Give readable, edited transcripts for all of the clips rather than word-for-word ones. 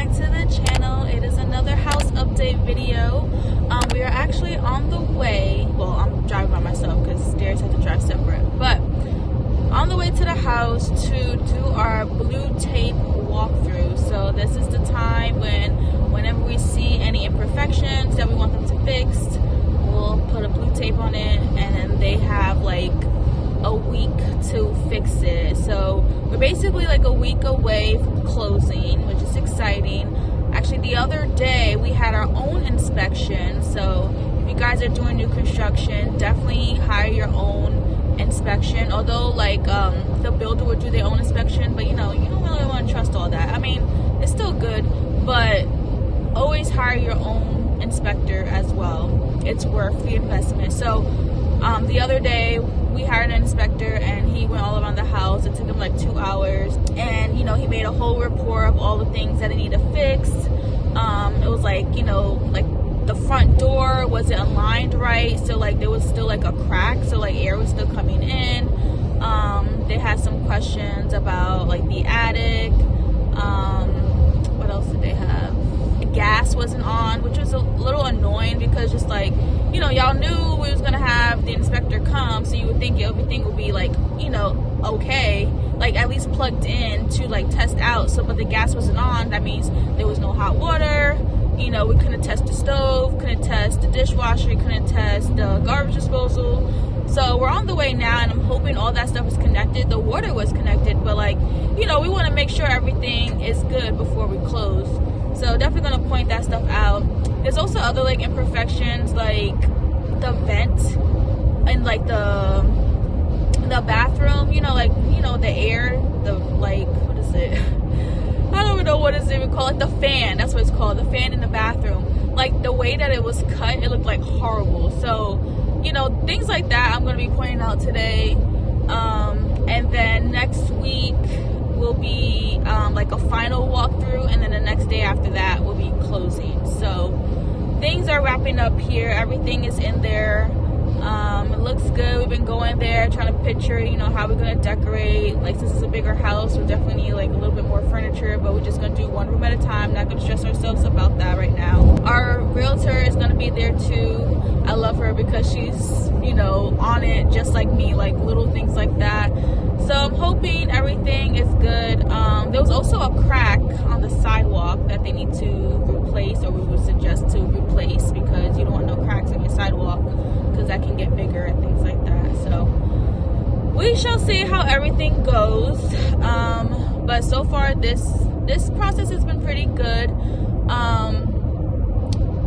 back to the channel. It is another house update video. We are actually on the way. Well, I'm driving by myself because Darius had to drive separate. But on the way to the house to do our blue tape walkthrough. So this is the time whenever we see any imperfections that we want them to fix, we'll put a blue tape on it, and then they have like a week to fix it. So we're basically like a week away from closing, which is exciting. Actually, the other day we had our own inspection. So if you guys are doing new construction, definitely hire your own inspection. Although like the builder would do their own inspection, but you don't really want to trust all that. I mean, it's still good, but always hire your own inspector as well. It's worth the investment. So the other day we hired an inspector and he went all around the house. It took him like 2 hours, and he made a whole report of all the things that he needed fixed. It was like like the front door wasn't aligned right, so like there was still like a crack, so like air was still coming in. They had some questions about like the attic. What else did they have? The gas wasn't on, which was a little annoying because just like y'all knew we was gonna have the inspector come, so you would think everything would be like okay, like at least plugged in to like test out. So but the gas wasn't on. That means there was no hot water. We couldn't test the stove, couldn't test the dishwasher, couldn't test the garbage disposal. So we're on the way now, and I'm hoping all that stuff is connected. The water was connected, but like we want to make sure everything is good before we close. So definitely gonna point that stuff out. There's also other like imperfections, like the vent and like the bathroom. The air, the like what is it? I don't even know what it's even called. Like the fan, that's what it's called. The fan in the bathroom. Like the way that it was cut, it looked like horrible. So things like that I'm gonna be pointing out today. And then next week will be like a final walkthrough, and then the next day after that will be closing. So things are wrapping up here. Everything is in there. It looks good. We've been going there trying to picture how we're gonna decorate. Like since it's a bigger house, we definitely need like a little bit more furniture, but we're just gonna do one room at a time. Not gonna stress ourselves about that right now. Our realtor is gonna be there too. I love her because she's on it just like me, like little things like that. So I'm hoping everything is good. There was also a crack on the sidewalk that they need to replace, or we would suggest to replace, because you don't want no cracks in your sidewalk because that can get bigger and things like that. So we shall see how everything goes. But so far this process has been pretty good.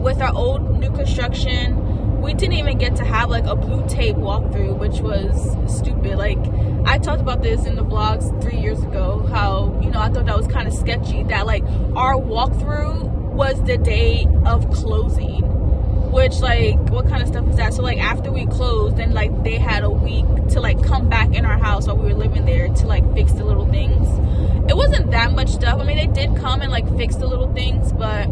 With our old new construction, we didn't even get to have like a blue tape walkthrough, which was stupid. Like I talked about this in the vlogs 3 years ago, how I thought that was kind of sketchy that like our walkthrough was the day of closing, which like what kind of stuff is that? So like after we closed, then like they had a week to like come back in our house while we were living there to like fix the little things. It wasn't that much stuff. I mean, they did come and like fix the little things, but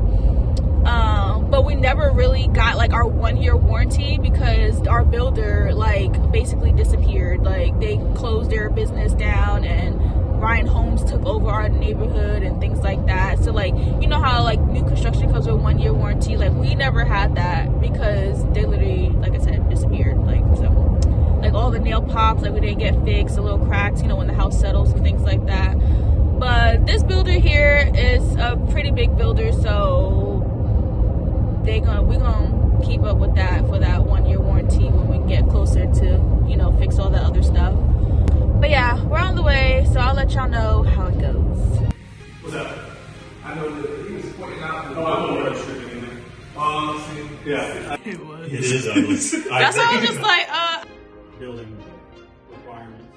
we never really got like our 1-year warranty because our builder like basically disappeared. Like they closed their business down, and Ryan Homes took over our neighborhood and things like that. So like how like new construction comes with 1-year warranty, like we never had that because they literally, like I said, disappeared. Like so like all the nail pops, like we didn't get fixed, the little cracks when the house settles and things like that. But this builder here is a pretty big builder, so we're gonna keep up with that for that 1-year warranty when we get closer to fix all that other stuff. But yeah, we're on the way, so I'll let y'all know how it goes. What's up? I know that he was pointing out the I don't know that yeah. It was. It is ugly. That's why I was just like, building requirements.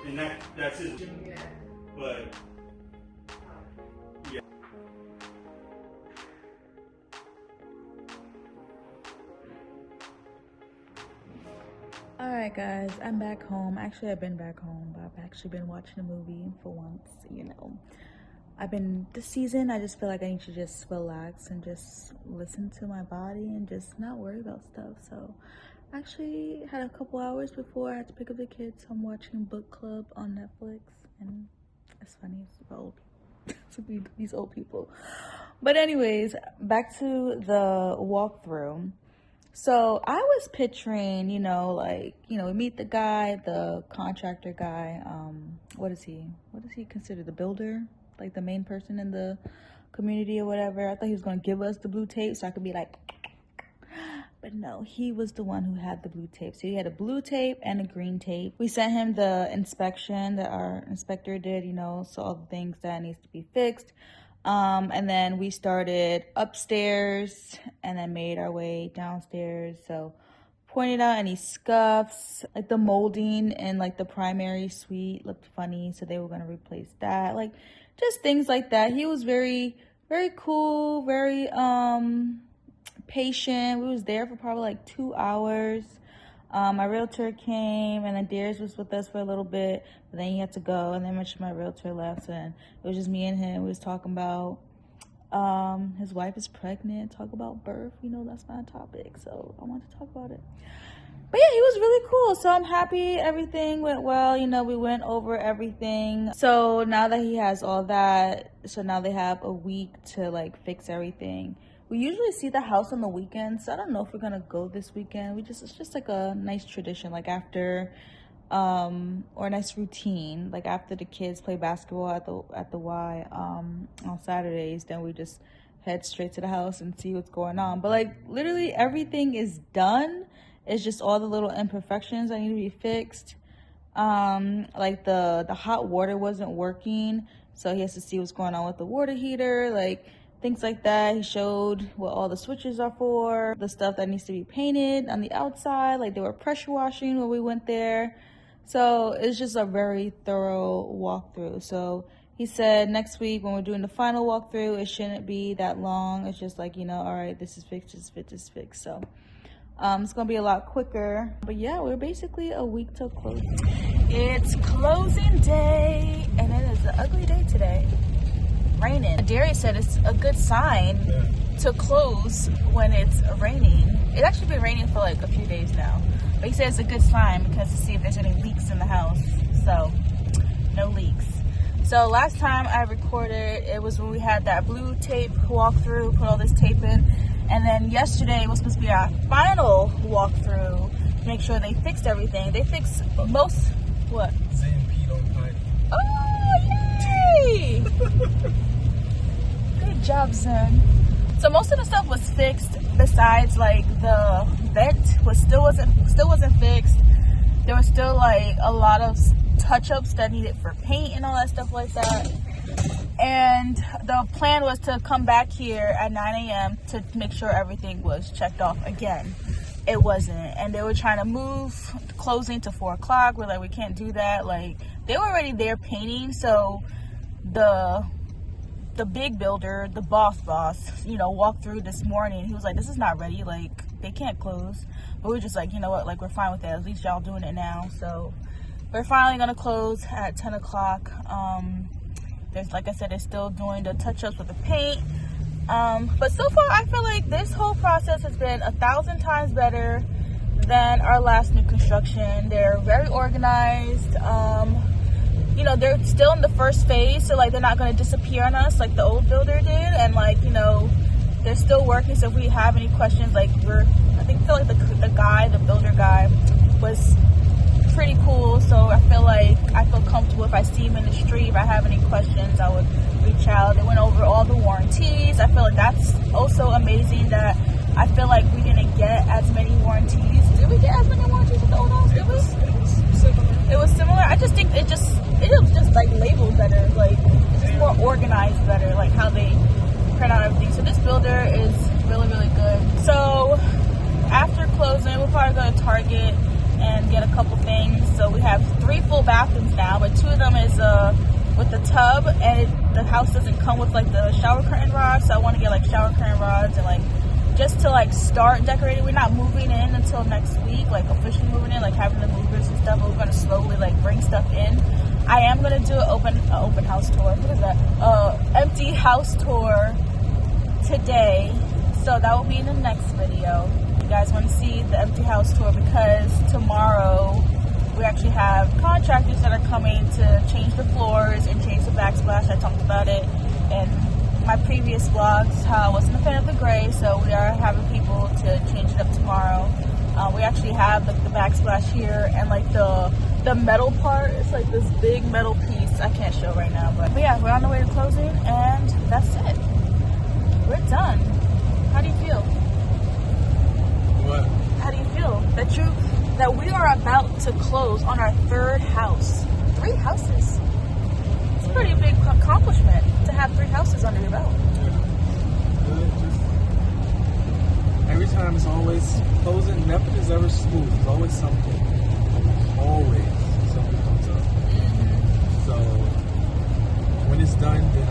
And that's it. Yeah. But yeah. Alright guys, I'm back home. Actually, I've been back home, but I've actually been watching a movie for once. This season, I just feel like I need to just relax and just listen to my body and just not worry about stuff. So I actually had a couple hours before I had to pick up the kids, so I'm watching Book Club on Netflix, and it's funny, it's about old people. to be these old people. But anyways, back to the walkthrough. So I was picturing, you know, like, you know, we meet the guy, the contractor guy. What is he considered? The builder? Like the main person in the community or whatever. I thought he was going to give us the blue tape so I could be like, but no, he was the one who had the blue tape. So he had a blue tape and a green tape. We sent him the inspection that our inspector did, you know, so all the things that needs to be fixed. And then we started upstairs and then made our way downstairs. So pointed out any scuffs, like the molding in like the primary suite looked funny, so they were going to replace that. Like just things like that. He was very, very cool, very patient. We was there for probably like 2 hours. My realtor came, and then Darius was with us for a little bit, but then he had to go, and then my realtor left, and it was just me and him. We was talking about his wife is pregnant, talk about birth, you know, that's my topic, so I wanted to talk about it. But yeah, he was really cool, so I'm happy everything went well. You know, we went over everything. So now that he has all that, so now they have a week to like fix everything. We usually see the house on the weekends, so I don't know if we're gonna go this weekend. It's just like a nice tradition, like after, or a nice routine, like after the kids play basketball at the Y on Saturdays, then we just head straight to the house and see what's going on. But like literally everything is done. It's just all the little imperfections that need to be fixed. Like the hot water wasn't working, so he has to see what's going on with the water heater, like things like that. He showed what all the switches are for, the stuff that needs to be painted on the outside, like they were pressure washing when we went there. So it's just a very thorough walkthrough. So he said next week when we're doing the final walkthrough, it shouldn't be that long. It's just like, you know, all right, this is fixed, this is fixed. So it's gonna be a lot quicker. But yeah, we're basically a week till closing. It's closing day, and it is an ugly day today. Raining. Darius said it's a good sign to close when it's raining. It's actually been raining for like a few days now, but he said it's a good sign because to see if there's any leaks in the house. So no leaks. So last time I recorded, it was when we had that blue tape walkthrough, put all this tape in. And then yesterday was supposed to be our final walkthrough to make sure they fixed everything. They fixed most, what? Zen peed on pipe. Oh, yay! Good job, Zen. So most of the stuff was fixed besides like the vent still wasn't fixed. There was still like a lot of touch-ups that needed for paint and all that stuff like that. And the plan was to come back here at 9 a.m. to make sure everything was checked off again. It wasn't. And they were trying to move closing to 4 o'clock. We're like, we can't do that. Like, they were already there painting. So the big builder, the boss, you know, walked through this morning. He was like, this is not ready. Like, they can't close. But we were just like, you know what? Like, we're fine with that. At least y'all doing it now. So we're finally going to close at 10 o'clock. Like I said, they're still doing the touch-ups with the paint. But so far, I feel like this whole process has been 1,000 times better than our last new construction. They're very organized. You know, they're still in the first phase, so like they're not going to disappear on us like the old builder did. And like, you know, they're still working. So if we have any questions, like I feel like the builder guy was pretty cool, so I feel comfortable if I see him in the street. If I have any questions, I would reach out. They went over all the warranties. I feel like that's also amazing that I feel like we didn't get as many warranties. Did we get as many warranties with the old house? Did we? It was similar. I just think it was just like labeled better, like it's just more organized better, like how they print out everything. So this builder is really, really good. So after closing, we'll probably go to Target and get a couple things. So we have 3 full bathrooms now, but 2 of them is with the tub, and the house doesn't come with like the shower curtain rods, so I want to get like shower curtain rods and like just to like start decorating. We're not moving in until next week, like officially moving in, like having the movers and stuff, but we're going to slowly like bring stuff in. I am going to do an open house tour. What is that? Empty house tour today, so that will be in the next video. You guys want to see the empty house tour because tomorrow we actually have contractors that are coming to change the floors and change the backsplash. I talked about it in my previous vlogs how I wasn't a fan of the gray, so we are having people to change it up tomorrow. We actually have the backsplash here, and like the metal part, it's like this big metal piece. I can't show right now, but yeah, we're on the way to closing, and that's it. We're done. How do you feel? What? How do you feel that we are about to close on our third house? 3 houses. It's a pretty big accomplishment to have 3 houses under your belt. Every time it's always closing. Nothing is ever smooth. There's always something. Always something comes up. So when it's done, then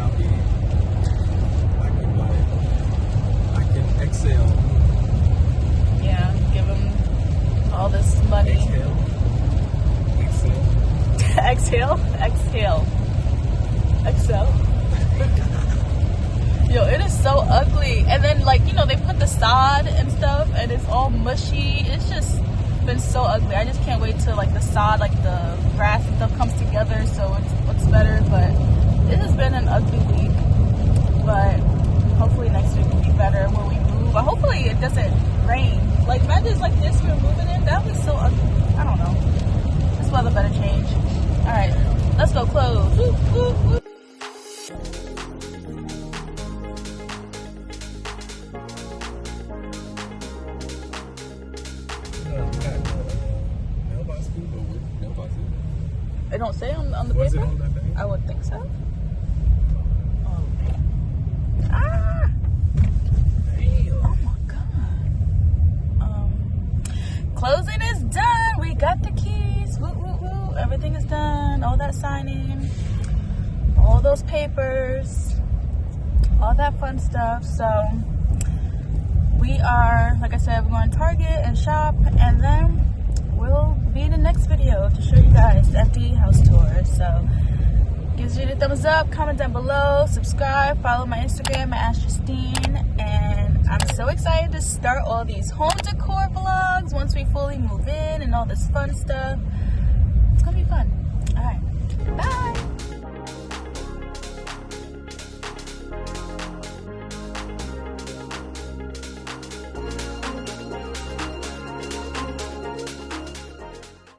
I can exhale. Yeah, give them all this money. Exhale. Exhale. Yo, it is so ugly. And then, like, you know, they put the sod and stuff, and it's all mushy. It's just been so ugly. I just can't wait till, like, the sod, like, the grass and stuff comes together, so it looks better. But it has been an ugly week. But hopefully next week will be better when we move. But hopefully it doesn't rain. Like, imagine it's like this, we're moving in. That would be so ugly. I don't know. This weather better change. All right, let's go close. Woo, woo, woo. It don't say on the Was paper? it on that thing? I would think so. Ah! Damn. Oh my god. Closing is done. We got the keys. Woo, woo, woo. Everything is done. All that signing. All those papers. All that fun stuff. So we are, like I said, we're going to Target and shop, and then we'll be in the next video to show you guys the empty house tour. So gives you the thumbs up, comment down below, subscribe, follow my Instagram at AskJustine, and I'm so excited to start all these home decor vlogs once we fully move in and all this fun stuff. It's gonna be fun. All right, bye.